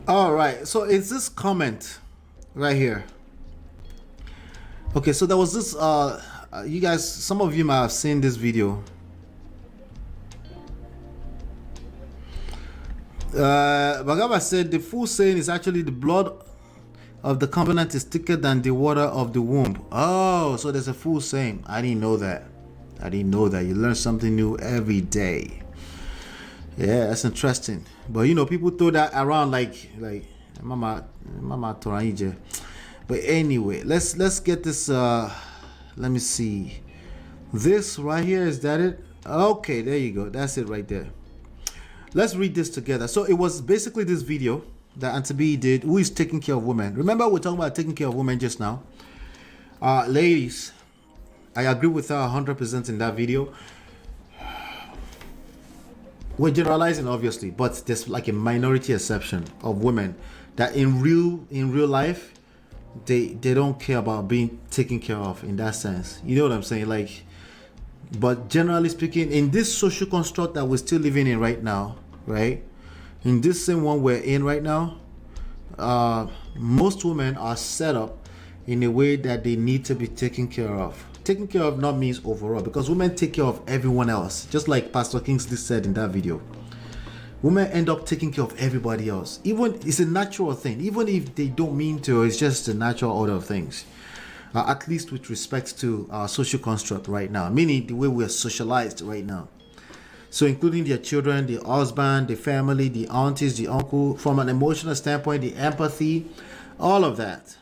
All right. So it's this comment right here. Okay. So there was this. You guys, some of you might have seen this video. Bagaba said the full saying is actually the blood of the covenant is thicker than the water of the womb. Oh, so there's a full saying. I didn't know that. I didn't know that. You learn something new every day. Yeah, that's interesting. But you know, people throw that around like Mama Toranije. But anyway, let's get this. Let me see. This right here, is that it? Okay, there you go. That's it right there. Let's read this together. So it was basically this video that Auntie B did. Who is taking care of women? Remember, we're talking about taking care of women just now. Ladies, I agree with her 100% in that video. We're generalizing, obviously, but there's like a minority exception of women that in real life, they don't care about being taken care of in that sense. You know what I'm saying? Like, but generally speaking, in this social construct that we're still living in right now, right? In this same one we're in right now, most women are set up in a way that they need to be taken care of. Taken care of not means overall, because women take care of everyone else, just like Pastor Kingsley said in that video. Women end up taking care of everybody else. Even it's a natural thing, even if they don't mean to. It's just the natural order of things. At least with respect to our social construct right now, meaning the way we are socialized right now. So including their children, the husband, the family, the aunties, the uncle, from an emotional standpoint, the empathy, all of that.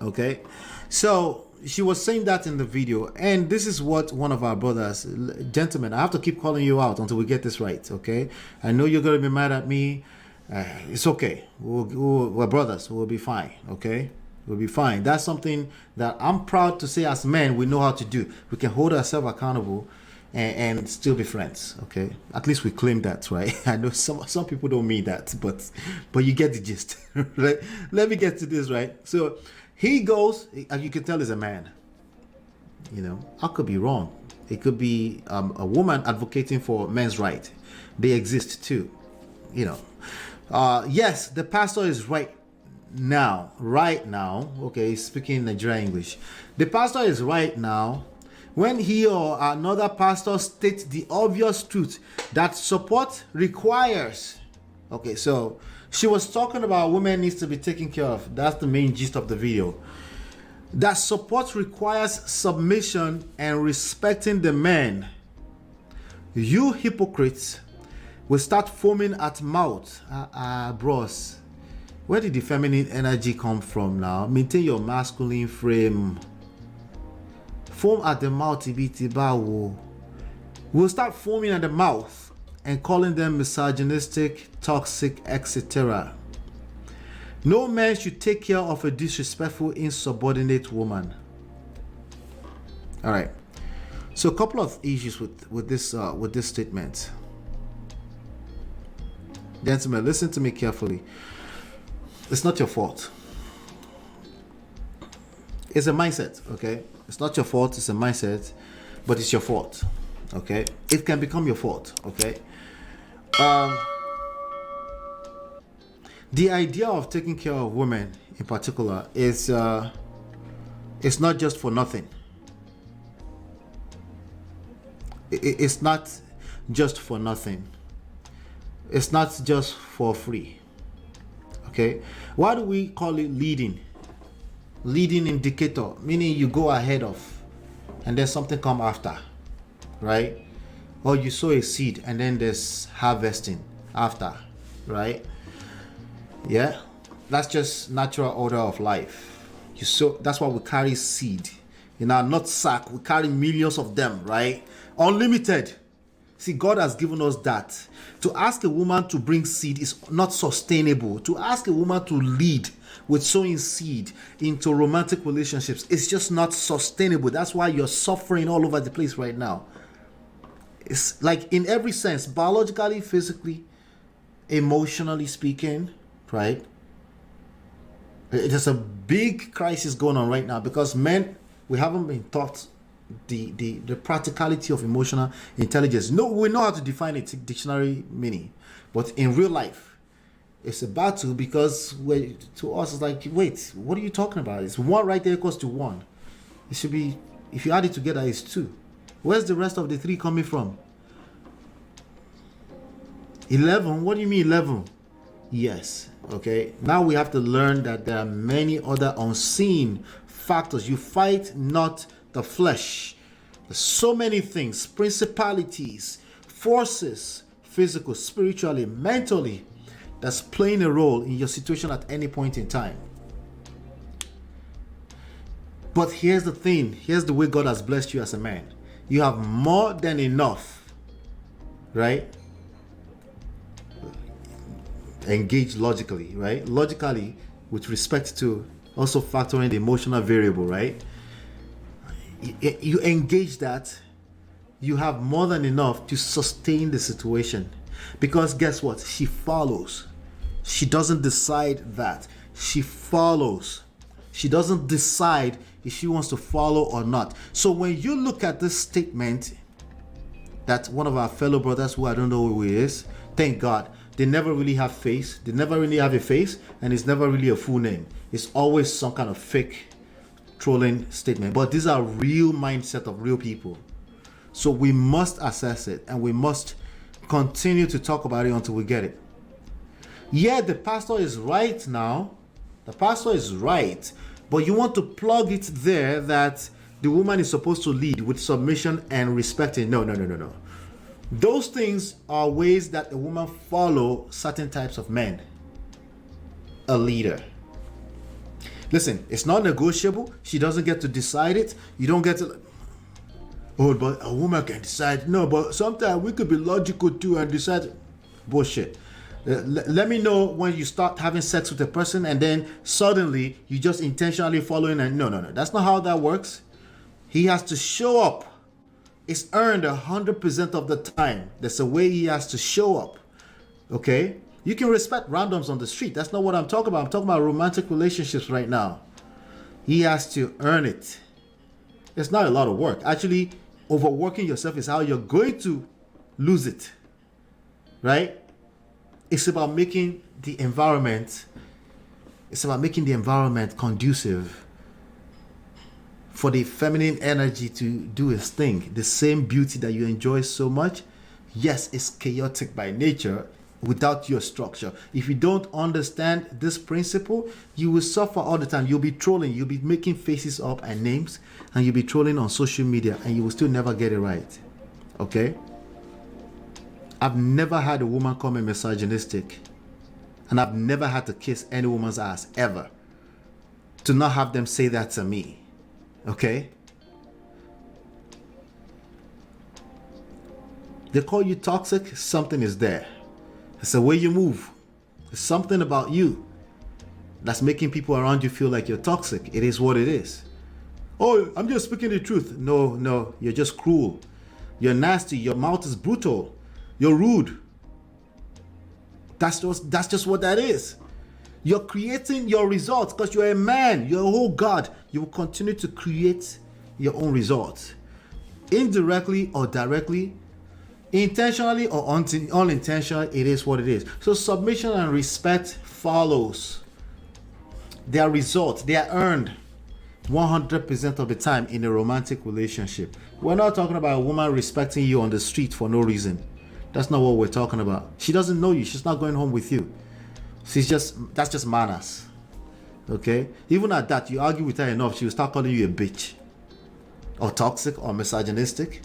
Okay, so she was saying that in the video, and this is what one of our brothers, gentlemen, I have to keep calling you out until we get this right. Okay, I know you're gonna be mad at me. It's okay. We're brothers. We'll be fine. Okay, we'll be fine. That's something that I'm proud to say. As men, we know how to do. We can hold ourselves accountable and still be friends. Okay, at least we claim that, right? I know some people don't mean that, but you get the gist. Right? Let me get to this, right? So he goes, as you can tell, is a man. You know, I could be wrong. It could be a woman advocating for men's right. They exist too. You know, yes, the pastor is right now. Okay, he's speaking Nigerian English. The pastor is right now when he or another pastor states the obvious truth that support requires. Okay, so she was talking about women needs to be taken care of. That's the main gist of the video. That support requires submission and respecting the men. You hypocrites will start foaming at mouth. Bros, where did the feminine energy come from now? Maintain your masculine frame. Foam at the mouth, we'll start foaming at the mouth and calling them misogynistic, toxic, etc. No man should take care of a disrespectful, insubordinate woman. All right. So a couple of issues with this statement. Gentlemen, listen to me carefully. It's not your fault. It's a mindset, okay? It's not your fault, it's a mindset, but it's your fault, okay? It can become your fault, okay? The idea of taking care of women in particular is it's not just for nothing. It's not just for nothing. It's not just for free, okay? Why do we call it leading? Leading indicator, meaning you go ahead of and then something come after, right? Or you sow a seed and then there's harvesting after, right? Yeah, that's just natural order of life. You sow, that's why we carry seed in our nut sack. We carry millions of them, right? Unlimited. See, God has given us that. To ask a woman to bring seed is not sustainable. To ask a woman to lead with sowing seed into romantic relationships, it's just not sustainable. That's why you're suffering all over the place right now. It's like in every sense, biologically, physically, emotionally speaking, right? There's a big crisis going on right now because men, we haven't been taught the practicality of emotional intelligence. No, we know how to define it, dictionary meaning, but in real life, It's a battle because to us it's like, wait, what are you talking about? It's one right there equals to one. It should be, if you add it together, it's two. Where's the rest of the three coming from? 11? What do you mean 11? Yes. Okay. Now we have to learn that there are many other unseen factors. You fight not the flesh. There's so many things, principalities, forces, physical, spiritually, mentally, that's playing a role in your situation at any point in time. But here's the thing. Here's the way God has blessed you as a man. You have more than enough, right? Engage logically, right? Logically, with respect to also factoring the emotional variable, right? You engage that, you have more than enough to sustain the situation. Because guess what? She follows. She doesn't decide that. She follows. She doesn't decide if she wants to follow or not. So when you look at this statement that one of our fellow brothers, who I don't know who he is, thank God, they never really have face. They never really have a face, and it's never really a full name. It's always some kind of fake trolling statement. But these are real mindset of real people. So we must assess it, and we must continue to talk about it until we get it. Yeah, the pastor is right now. The pastor is right. But you want to plug it there that the woman is supposed to lead with submission and respecting. No. Those things are ways that a woman follow certain types of men. A leader. Listen, it's not negotiable. She doesn't get to decide it. You don't get to... Oh, but a woman can decide. No, but sometimes we could be logical too and decide. Bullshit. Let me know when you start having sex with a person and then suddenly you just intentionally following. And no. That's not how that works. He has to show up. It's earned 100% of the time. There's a way he has to show up. Okay? You can respect randoms on the street. That's not what I'm talking about. I'm talking about romantic relationships right now. He has to earn it. It's not a lot of work. Actually, overworking yourself is how you're going to lose it. Right? It's about making the environment conducive for the feminine energy to do its thing. The same beauty that you enjoy so much, yes, it's chaotic by nature without your structure. If you don't understand this principle, you will suffer all the time. You'll be trolling, you'll be making faces up and names, and you'll be trolling on social media, and you will still never get it right. Okay? I've never had a woman call me misogynistic, and I've never had to kiss any woman's ass ever to not have them say that to me. Okay? They call you toxic, something is there. It's the way you move. It's something about you that's making people around you feel like you're toxic. It is what it is. Oh, I'm just speaking the truth. No, you're just cruel. You're nasty. Your mouth is brutal. You're rude. That's just what that is. You're creating your results because you're a man. You're a whole God. You will continue to create your own results. Indirectly or directly, intentionally or unintentionally, it is what it is. So submission and respect follows. They are results. They are earned 100% of the time in a romantic relationship. We're not talking about a woman respecting you on the street for no reason. That's not what we're talking about. She doesn't know you. She's not going home with you. That's just manners. Okay? Even at that, you argue with her enough, she will start calling you a bitch. Or toxic or misogynistic.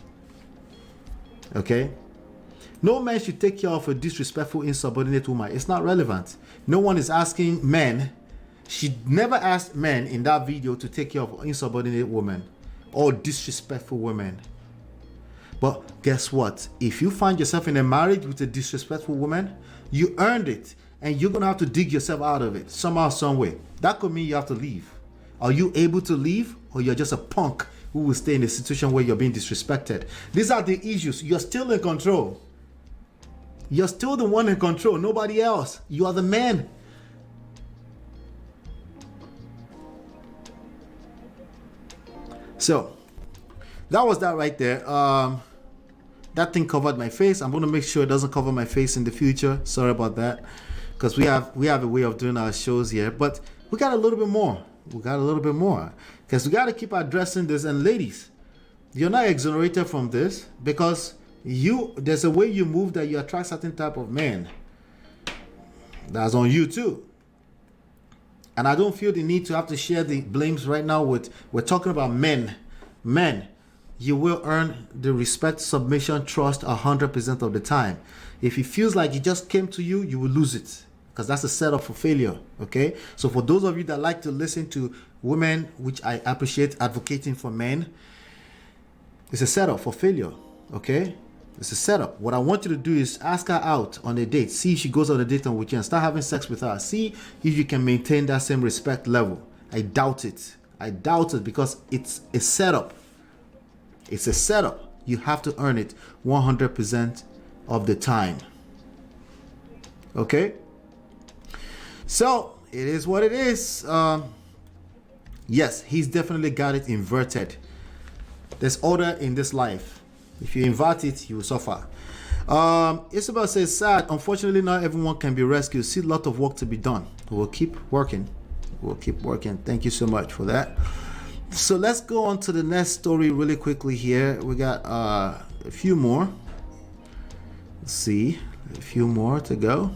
Okay? No man should take care of a disrespectful, insubordinate woman. It's not relevant. No one is asking men. She never asked men in that video to take care of insubordinate women or disrespectful women. But guess what? If you find yourself in a marriage with a disrespectful woman, you earned it. And you're going to have to dig yourself out of it somehow, some way. That could mean you have to leave. Are you able to leave? Or you're just a punk who will stay in a situation where you're being disrespected? These are the issues. You're still in control. You're still the one in control. Nobody else. You are the man. So, that was that right there. That thing covered my face. I'm going to make sure it doesn't cover my face in the future. Sorry about that. because we have a way of doing our shows here, but we got a little bit more. We got a little bit more because we got to keep addressing this. And ladies, you're not exonerated from this because there's a way you move that you attract certain type of men. That's on you too. And I don't feel the need to have to share the blames right now we're talking about men. Men, you will earn the respect, submission, trust 100% of the time. If it feels like it just came to you, you will lose it because that's a setup for failure. Okay. So for those of you that like to listen to women, which I appreciate advocating for men, it's a setup for failure. Okay. It's a setup. What I want you to do is ask her out on a date. See if she goes on a date on weekend. Start having sex with her. See if you can maintain that same respect level. I doubt it. I doubt it because it's a setup. It's a setup. You have to earn it 100% of the time. Okay? So, it is what it is. Yes, he's definitely got it inverted. There's order in this life. If you invert it, you will suffer. Isabel says, sad. Unfortunately, not everyone can be rescued. See a lot of work to be done. We'll keep working. We'll keep working. Thank you so much for that. So let's go on to the next story really quickly here. We got a few more. Let's see. A few more to go.